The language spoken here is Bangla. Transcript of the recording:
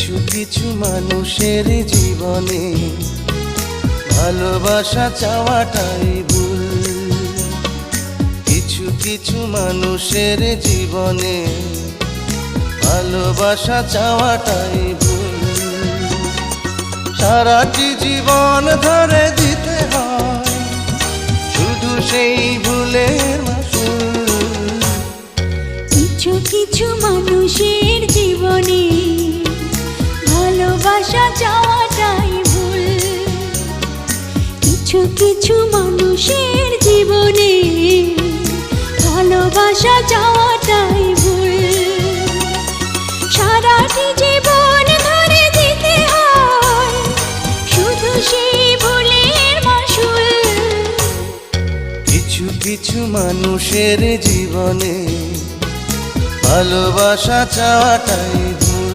কিছু কিছু মানুষের জীবনে ভালোবাসা চাওয়াটাই ভুল। কিছু কিছু মানুষের জীবনে ভালোবাসা চাওয়াটাই ভুল। সারাটি জীবন ধরে দিতে হয় শুধু সেই ভুলের মাসুল। কিছু কিছু মানুষের জীবনে ভালোবাসা চাওয়াটাই ভুল। কিছু কিছু মানুষের জীবনে ভালোবাসা চাওয়াটাই ভুল। সারাটি জীবন ধরে দিতে হয় শুধু সেই ভুলের মাসুল। কিছু কিছু মানুষের জীবনে ভালোবাসা চাওয়াটাই